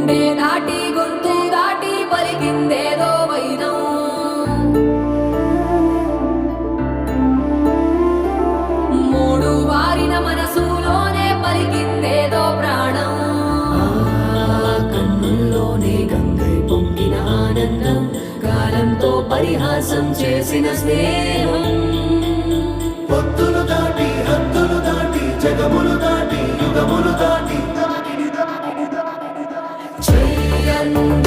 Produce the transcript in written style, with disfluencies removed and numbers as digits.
గుండె దాటి గొంతు దాటి పలికిందేదో వైనం. మూడు వారిన మనసులోనే పలికిందేదో ప్రాణం. కన్నుల్లోనే గంగై పొంగిన ఆనందం, కాలంతో పరిహాసం చేసిన స్నేహం. పొత్తులు దాటి హద్దులు దాటి జగములు దాటి యుగములు దాటి చెయ్యన్న